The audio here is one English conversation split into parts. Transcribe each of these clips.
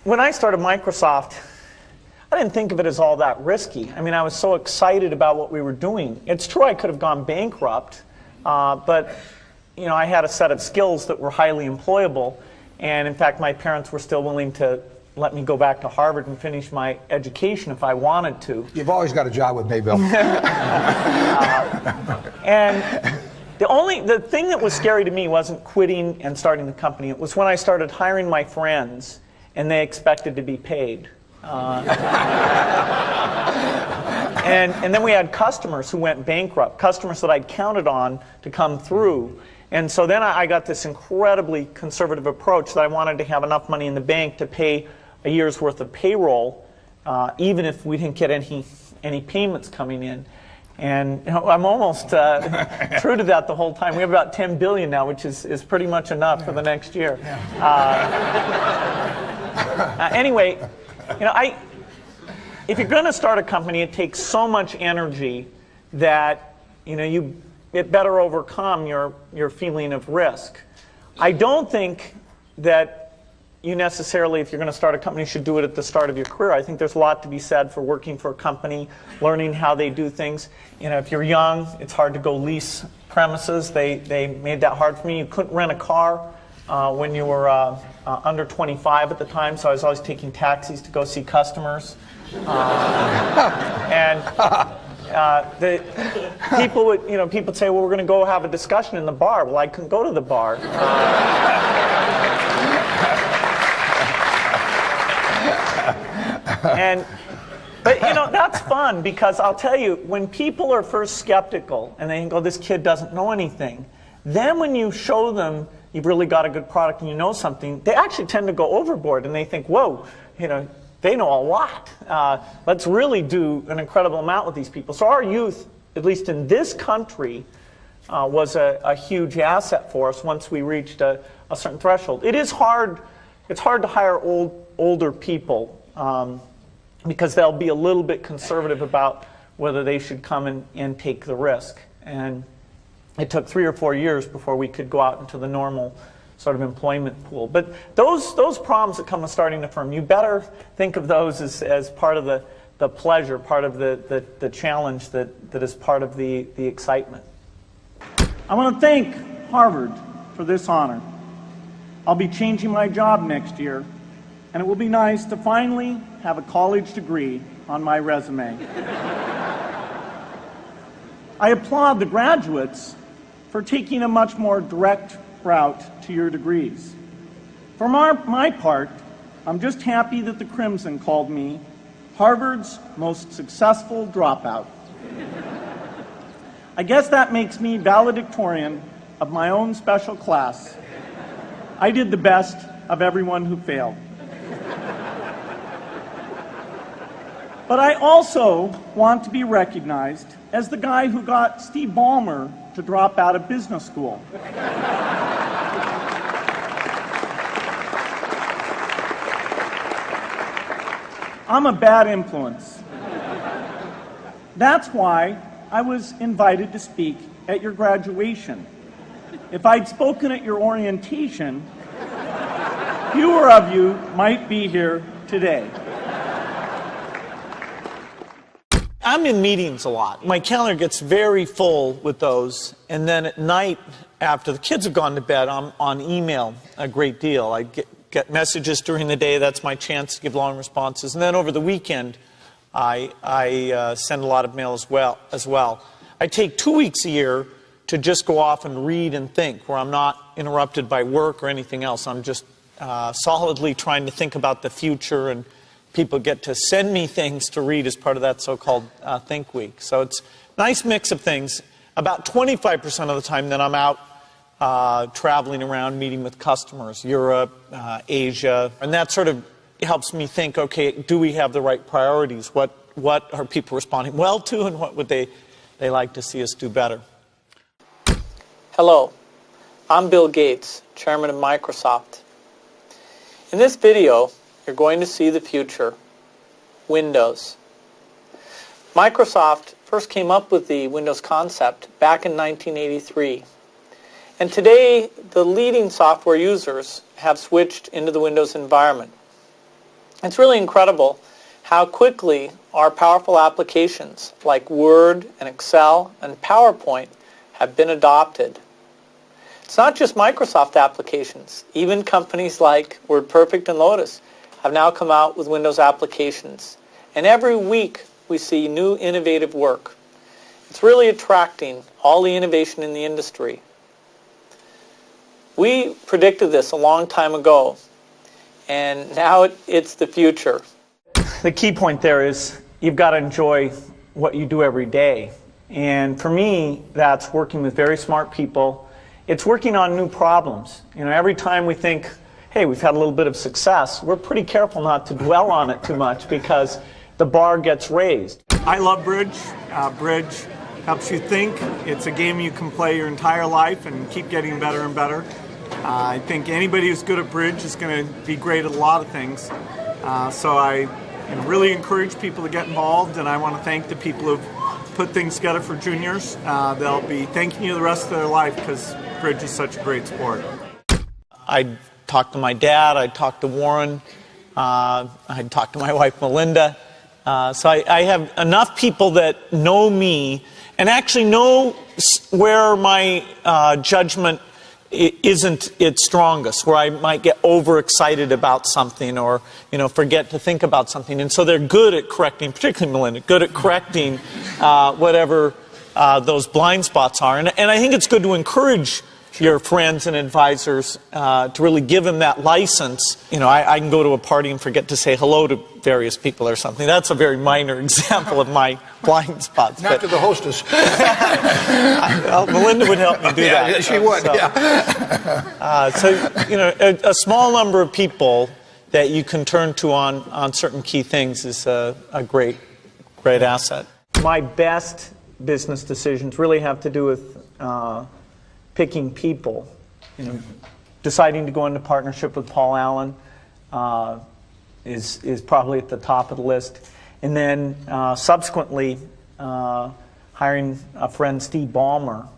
when I started Microsoft, I didn't think of it as all that risky. I mean, I was so excited about what we were doing. It's true I could have gone bankrupt, but you know, I had a set of skills that were highly employable, and in fact, my parents were still willing to let me go back to Harvard and finish my education if I wanted to. You've always got a job with me, Bill. And the thing that was scary to me wasn't quitting and starting the company. It was when I started hiring my friends and they expected to be paid. And then we had customers who went bankrupt, customers that I'd counted on to come through. And so then I got this incredibly conservative approach that I wanted to have enough money in the bank to pay a year's worth of payroll, even if we didn't get any payments coming in. And you know, I'm almost true to that the whole time. We have about $10 billion now, which is pretty much enough for the next year. Anyway, you know, if you're going to start a company, it takes so much energy that you know it better overcome your feeling of risk. I don't think that you necessarily, if you're going to start a company, should do it at the start of your career. I think there's a lot to be said for working for a company, learning how they do things. You know, if you're young, it's hard to go lease premises. They made that hard for me. You couldn't rent a car when you were under 25 at the time, so I was always taking taxis to go see customers. And the people would, you know, people would say, well, we're going to go have a discussion in the bar. Well, I couldn't go to the bar. But you know, that's fun, because I'll tell you, when people are first skeptical and they go, this kid doesn't know anything, then when you show them you've really got a good product and you know something, they actually tend to go overboard and they think, whoa, you know, they know a lot. Let's really do an incredible amount with these people. So our youth, at least in this country, was a huge asset for us once we reached a certain threshold. It is hard. It's hard to hire older people because they'll be a little bit conservative about whether they should come and take the risk. And it took 3 or 4 years before we could go out into the normal sort of employment pool. But those problems that come with starting a firm, you better think of those as part of the pleasure, part of the challenge that is part of the excitement. I want to thank Harvard for this honor. I'll be changing my job next year, and it will be nice to finally have a college degree on my resume. I applaud the graduates for taking a much more direct route to your degrees. For my part, I'm just happy that the Crimson called me Harvard's most successful dropout. I guess that makes me valedictorian of my own special class. I did the best of everyone who failed. But I also want to be recognized as the guy who got Steve Ballmer to drop out of business school. I'm a bad influence. That's why I was invited to speak at your graduation. If I'd spoken at your orientation, fewer of you might be here today. I'm in meetings a lot. My calendar gets very full with those, and then at night, after the kids have gone to bed, I'm on email a great deal. I get messages during the day. That's my chance to give long responses. And then over the weekend, I send a lot of mail as well. I take 2 weeks a year to just go off and read and think, where I'm not interrupted by work or anything else. I'm just solidly trying to think about the future, and people get to send me things to read as part of that so-called Think Week. So it's a nice mix of things. About 25% of the time then I'm out traveling around, meeting with customers, Europe, Asia, and that sort of helps me think, okay, do we have the right priorities? What are people responding well to, and what would they like to see us do better? Hello, I'm Bill Gates, Chairman of Microsoft. In this video, you're going to see the future, Windows. Microsoft first came up with the Windows concept back in 1983. And today, the leading software users have switched into the Windows environment. It's really incredible how quickly our powerful applications like Word and Excel and PowerPoint have been adopted. It's not just Microsoft applications. Even companies like WordPerfect and Lotus have now come out with Windows applications. And every week we see new innovative work. It's really attracting all the innovation in the industry. We predicted this a long time ago, and now it's the future. The key point there is you've got to enjoy what you do every day. And for me, that's working with very smart people. It's working on new problems. You know, every time we think, hey, we've had a little bit of success, we're pretty careful not to dwell on it too much because the bar gets raised. I love bridge. Bridge helps you think. It's a game you can play your entire life and keep getting better and better. I think anybody who's good at bridge is going to be great at a lot of things. So I really encourage people to get involved, and I want to thank the people who've put things together for juniors. They'll be thanking you the rest of their life because bridge is such a great sport. I talked to my dad, I talked to Warren, I talked to my wife Melinda. So I have enough people that know me and actually know where my judgment isn't its strongest, where I might get overexcited about something or, forget to think about something. And so they're good at correcting, particularly Melinda, good at correcting whatever those blind spots are. And I think it's good to encourage your friends and advisors to really give them that license. I can go to a party and forget to say hello to various people or something. That's a very minor example of my blind spots. Not to the hostess. Well, Melinda would help me do that. Yeah, she would, So, a small number of people that you can turn to on certain key things is a great asset. My best business decisions really have to do with picking people. Deciding to go into partnership with Paul Allen is probably at the top of the list. And then subsequently hiring a friend, Steve Ballmer.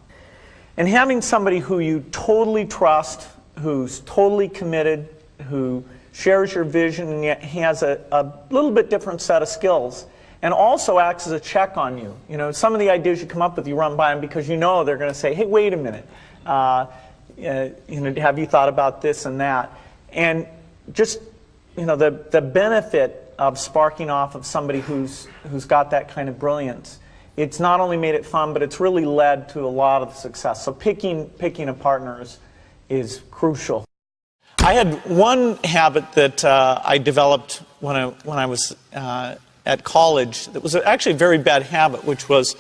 And having somebody who you totally trust, who's totally committed, who shares your vision and yet has a little bit different set of skills, and also acts as a check on you. Some of the ideas you come up with, you run by them because they're going to say, hey, wait a minute. Have you thought about this and that? And just, the benefit of sparking off of somebody who's got that kind of brilliance, it's not only made it fun, but it's really led to a lot of success. So picking a partner is crucial. I had one habit that I developed when I was at college that was actually a very bad habit, which was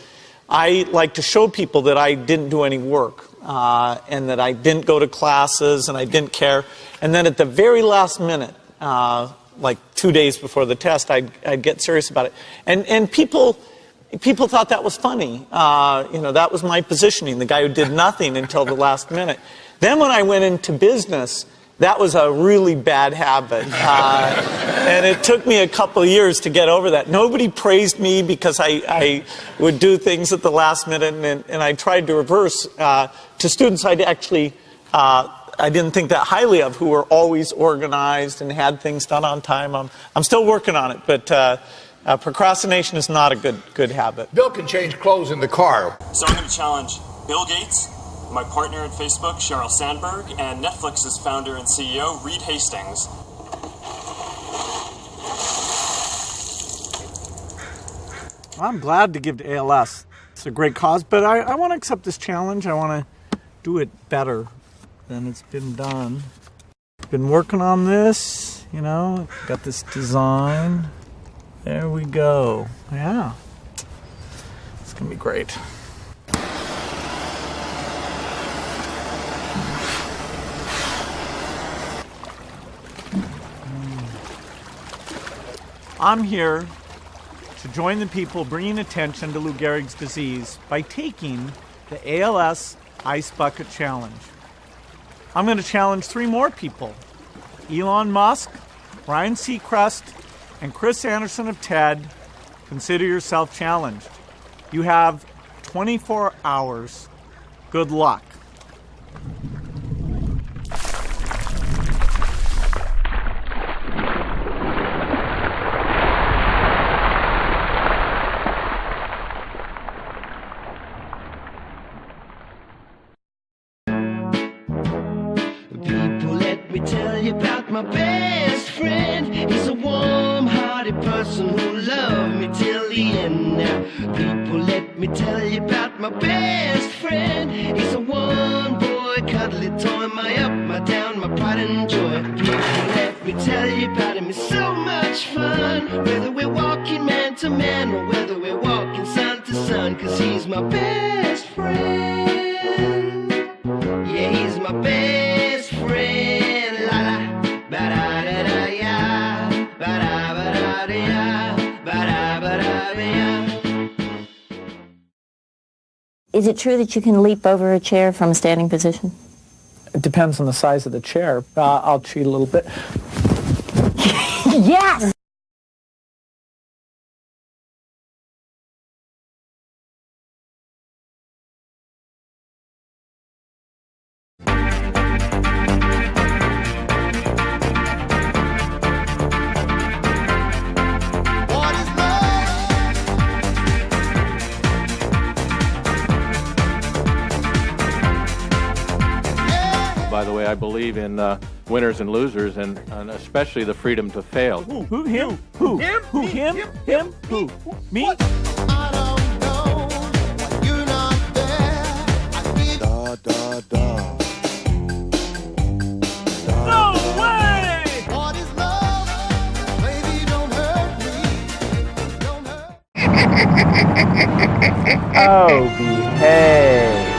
I like to show people that I didn't do any work and that I didn't go to classes and I didn't care. And then at the very last minute, like 2 days before the test, I'd get serious about it. And people thought that was funny. That was my positioning, the guy who did nothing until the last minute. Then when I went into business, that was a really bad habit. And it took me a couple of years to get over that. Nobody praised me because I would do things at the last minute, and I tried to reverse to students I didn't think that highly of, who were always organized and had things done on time. I'm still working on it, but procrastination is not a good habit. Bill can change clothes in the car. So I'm going to challenge Bill Gates, my partner at Facebook, Sheryl Sandberg, and Netflix's founder and CEO, Reed Hastings. I'm glad to give to ALS. It's a great cause, but I want to accept this challenge. I want to do it better than it's been done. Been working on this, got this design. There we go. Yeah. It's going to be great. I'm here to join the people bringing attention to Lou Gehrig's disease by taking the ALS Ice Bucket Challenge. I'm going to challenge 3 more people: Elon Musk, Ryan Seacrest, and Chris Anderson of TED. Consider yourself challenged. You have 24 hours. Good luck. my best friend. He's a warm-hearted person who loved me till the end. Now, people, let me tell you about my best friend. He's a one-boy, cuddly toy, my up, my down, my pride and joy. People, let me tell you about him. It's so much fun, whether we're walking man to man or whether we're walking sun to sun, 'cause he's my best friend. Yeah, he's my best friend. La la, ba da da da ya, ba da da ya, ba da da ya. Is it true that you can leap over a chair from a standing position? It depends on the size of the chair. I'll cheat a little bit. Yes! By the way, I believe in winners and losers, and especially the freedom to fail. Who? Him? Who? Him? Who? Him? Him? Who? Me? No way! Oh, behave.